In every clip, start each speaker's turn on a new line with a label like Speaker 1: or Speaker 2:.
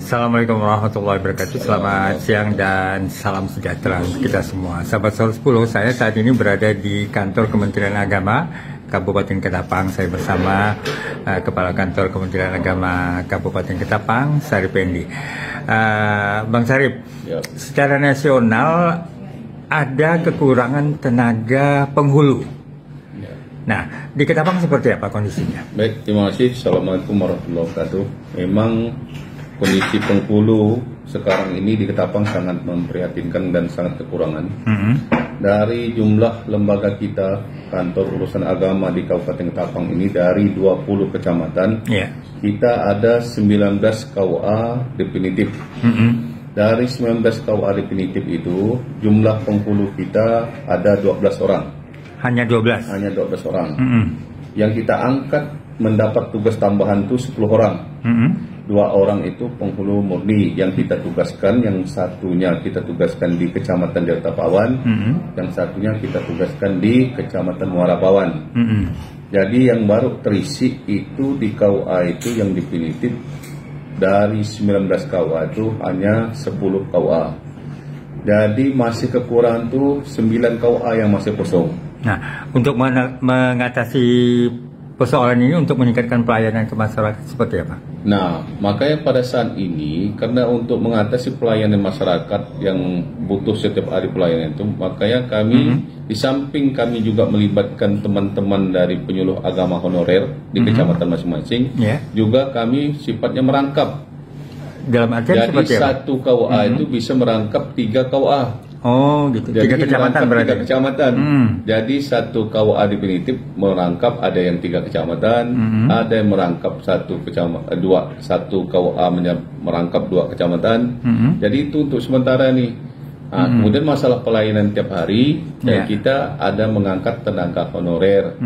Speaker 1: Assalamualaikum warahmatullahi wabarakatuh. Selamat siang dan salam sejahtera untuk kita semua. Sahabat Sol 10, saya saat ini berada di kantor Kementerian Agama Kabupaten Ketapang. Saya bersama Kepala Kantor Kementerian Agama Kabupaten Ketapang, Sarip Endi. Bang Sarip, secara nasional ada kekurangan tenaga penghulu. Nah, di Ketapang seperti apa kondisinya?
Speaker 2: Baik, terima kasih. Assalamualaikum warahmatullahi wabarakatuh. Memang kondisi penghulu sekarang ini di Ketapang sangat memprihatinkan dan sangat kekurangan. Dari jumlah lembaga kita, kantor urusan agama di Kabupaten Ketapang ini dari 20 kecamatan, kita ada 19 KUA definitif. Dari 19 KUA definitif itu, jumlah penghulu kita ada 12 orang.
Speaker 1: Hanya 12?
Speaker 2: Hanya 12 orang. Yang kita angkat mendapat tugas tambahan itu 10 orang. 2 orang itu penghulu murni yang kita tugaskan, yang satunya kita tugaskan di Kecamatan Delta Pawan, yang satunya kita tugaskan di Kecamatan Muara Pawan. Jadi yang baru terisi itu di KUA itu yang definitif dari 19 KUA itu hanya 10 KUA. Jadi masih kekurangan tuh 9 KUA yang masih kosong.
Speaker 1: Nah, untuk mengatasi persoalan ini, untuk meningkatkan pelayanan ke masyarakat seperti apa?
Speaker 2: Nah, makanya pada saat ini, karena untuk mengatasi pelayanan masyarakat yang butuh setiap hari pelayanan itu, makanya kami di samping kami juga melibatkan teman-teman dari penyuluh agama honorer di kecamatan masing-masing, juga kami sifatnya merangkap.
Speaker 1: Dalam artian
Speaker 2: jadi
Speaker 1: seperti apa?
Speaker 2: Satu KUA itu bisa merangkap 3 KUA.
Speaker 1: Oh gitu,
Speaker 2: jadi
Speaker 1: 3 kecamatan berarti?
Speaker 2: 3 kecamatan. Jadi satu KUA definitif merangkap, ada yang 3 kecamatan, ada yang merangkap satu KUA merangkap 2 kecamatan. Jadi itu untuk sementara nih. Nah, kemudian masalah pelayanan tiap hari, kita ada mengangkat tenaga honorer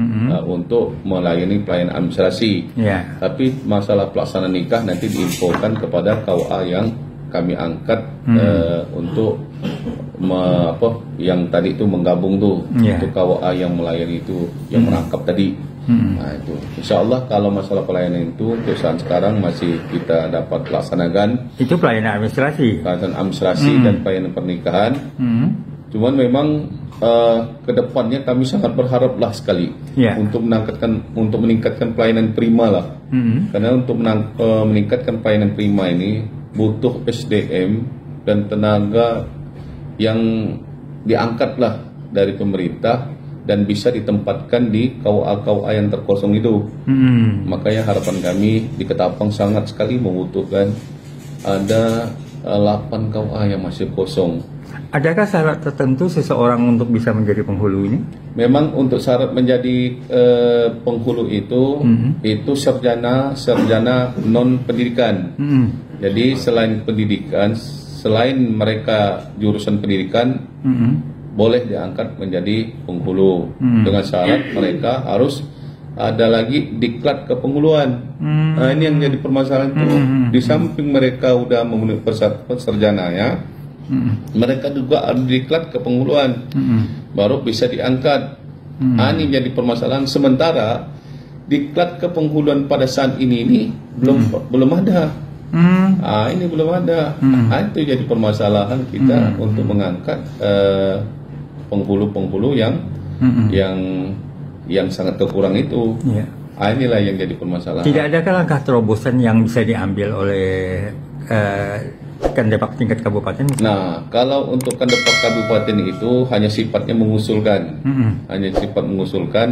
Speaker 2: untuk melayani pelayanan administrasi. Tapi masalah pelaksanaan nikah nanti diinfokan kepada KUA yang kami angkat untuk yang tadi itu menggabung tuh untuk KUA yang melayani itu, yang merangkap tadi. Nah itu, insya Allah kalau masalah pelayanan itu untuk saat sekarang masih kita dapat laksanakan.
Speaker 1: Itu pelayanan administrasi.
Speaker 2: Pelayanan administrasi dan pelayanan pernikahan. Cuman memang kedepannya kami sangat berharaplah sekali untuk meningkatkan pelayanan prima lah. Karena untuk meningkatkan pelayanan prima ini butuh SDM dan tenaga yang diangkatlah dari pemerintah dan bisa ditempatkan di KUA-KUA yang terkosong itu. Makanya harapan kami di Ketapang sangat sekali membutuhkan ada 8 KUA yang masih kosong.
Speaker 1: Adakah syarat tertentu seseorang untuk bisa menjadi penghulu ini?
Speaker 2: Memang untuk syarat menjadi penghulu itu sarjana non pendidikan. Jadi selain pendidikan, selain mereka jurusan pendidikan, boleh diangkat menjadi penghulu dengan syarat mereka harus ada lagi diklat kepenghuluan. Nah ini yang jadi permasalahan itu. Di samping mereka udah memenuhi persyarat sarjananya, mereka juga ada diklat kepenghuluan, baru bisa diangkat. Nah ini jadi permasalahan. Sementara diklat kepenghuluan pada saat ini belum ada. Ini belum ada. Itu jadi permasalahan kita untuk mengangkat penghulu-penghulu yang sangat kekurang itu. Inilah yang jadi permasalahan.
Speaker 1: Tidak adakah langkah terobosan yang bisa diambil oleh Kandepak tingkat kabupaten?
Speaker 2: Nah, kalau untuk Kandepak kabupaten itu hanya sifatnya mengusulkan,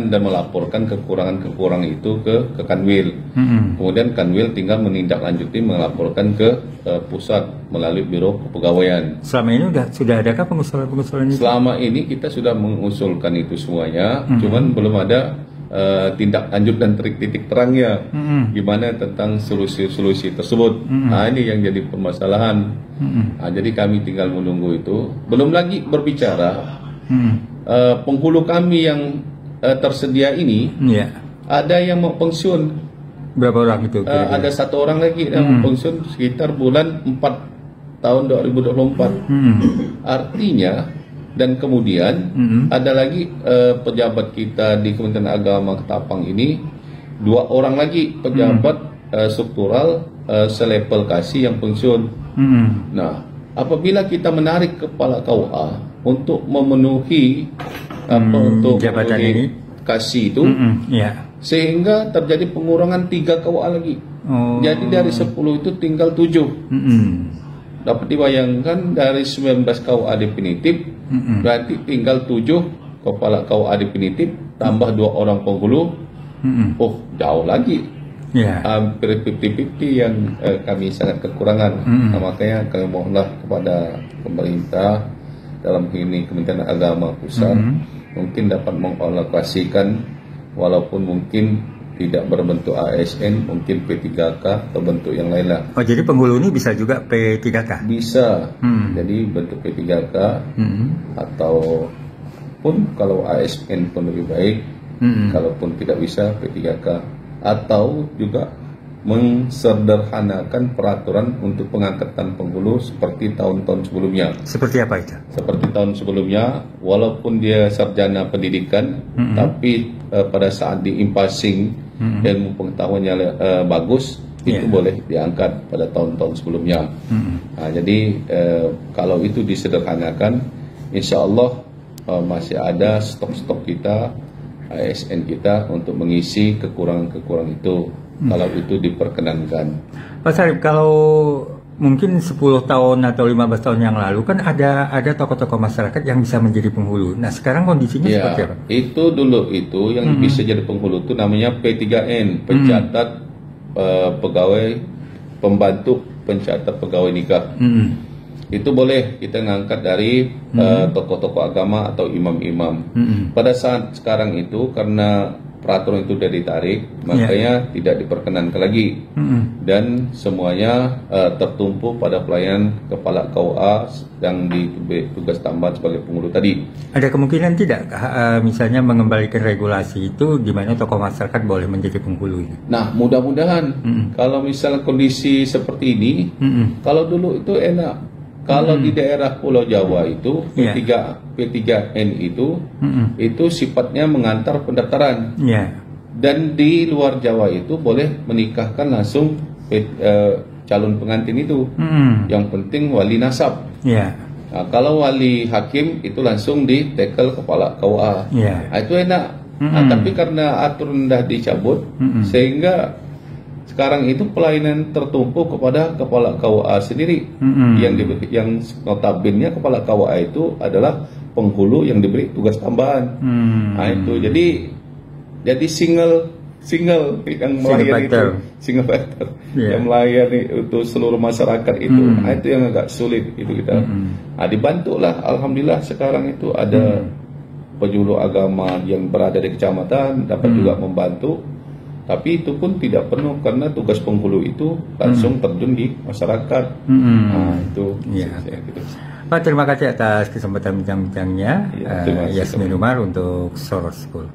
Speaker 2: dan melaporkan kekurangan-kekurangan itu ke Kanwil. Kemudian Kanwil tinggal menindaklanjuti, melaporkan ke pusat melalui Biro Kepegawaian.
Speaker 1: Selama ini sudah adakah pengusulan-pengusulan itu? Selama
Speaker 2: ini kita sudah mengusulkan itu semuanya, cuman belum ada tindak lanjut dan titik terangnya gimana tentang solusi-solusi tersebut. Nah ini yang jadi permasalahan. Nah, jadi kami tinggal menunggu itu. Belum lagi berbicara penghulu kami yang tersedia ini, ada yang mau pensiun.
Speaker 1: Berapa orang itu?
Speaker 2: Ada 1 orang lagi yang mau pensiun sekitar bulan 4 tahun 2024. Artinya. Dan kemudian ada lagi pejabat kita di Kementerian Agama Ketapang ini, 2 orang lagi pejabat struktural selevel kasih yang pensiun. Nah, apabila kita menarik kepala KUA untuk memenuhi untuk
Speaker 1: jabatan ini
Speaker 2: kasih itu, sehingga terjadi pengurangan 3 KUA lagi. Jadi dari 10 itu tinggal 7. Dapat dibayangkan dari 19 KUA definitif, berarti tinggal 7 kepala KUA definitif tambah 2 orang penghulu. Oh, jauh lagi. Hampir 50-50 yang kami sangat kekurangan. Nah, makanya kami mohonlah kepada pemerintah dalam ini Kementerian Agama Pusat mungkin dapat mengalokasikan, walaupun mungkin tidak berbentuk ASN, mungkin P3K atau bentuk yang lain lah.
Speaker 1: Oh, jadi penghulu ini bisa juga P3K?
Speaker 2: Bisa. Jadi bentuk P3K atau pun kalau ASN pun lebih baik. Kalaupun tidak bisa P3K, atau juga mensederhanakan peraturan untuk pengangkatan penghulu seperti tahun-tahun sebelumnya.
Speaker 1: Seperti apa itu?
Speaker 2: Seperti tahun sebelumnya, walaupun dia sarjana pendidikan, tapi pada saat diimpasing ilmu pengetahuannya bagus, itu boleh diangkat pada tahun-tahun sebelumnya. Nah, jadi kalau itu disederhanakan, insya Allah masih ada stok-stok kita, ASN kita untuk mengisi kekurangan-kekurangan itu. Kalau itu diperkenankan.
Speaker 1: Pak Sarip, kalau mungkin 10 tahun atau 15 tahun yang lalu kan ada tokoh-tokoh masyarakat yang bisa menjadi penghulu. Nah, sekarang kondisinya seperti apa?
Speaker 2: Itu dulu itu yang bisa jadi penghulu itu namanya P3N, pencatat pegawai, pembantu pencatat pegawai nikah. Itu boleh kita ngangkat dari tokoh-tokoh agama atau imam-imam. Pada saat sekarang itu karena peraturan itu sudah ditarik, makanya tidak diperkenankan lagi, dan semuanya tertumpu pada pelayanan kepala KUA yang ditugas tambahan sebagai penghulu tadi. Ada
Speaker 1: kemungkinan tidak, misalnya mengembalikan regulasi itu di mana tokoh masyarakat boleh menjadi penghulu?
Speaker 2: Nah, mudah-mudahan kalau misalnya kondisi seperti ini, kalau dulu itu enak. Kalau di daerah Pulau Jawa itu P3N itu sifatnya mengantar pendaftaran. Dan di luar Jawa itu boleh menikahkan langsung calon pengantin itu. Yang penting wali nasab. Nah, kalau wali hakim itu langsung ditekel kepala KUA. Nah, itu enak. Nah, tapi karena aturan sudah dicabut, sehingga sekarang itu pelayanan tertumpu kepada kepala KUA sendiri. Yang notabene kepala KUA itu adalah penghulu yang diberi tugas tambahan. Nah, itu jadi single yang melayani itu, single factor yang melayani untuk seluruh masyarakat itu. Nah, itu yang agak sulit itu kita. Nah, dibantulah, alhamdulillah sekarang itu ada penjuru agama yang berada di kecamatan dapat juga membantu. Tapi itu pun tidak penuh karena tugas penghulu itu langsung terjun di masyarakat. Nah, itu. Gitu.
Speaker 1: Pak, terima kasih atas kesempatan bincang-bincangnya. Yasmin Umar untuk Soros School.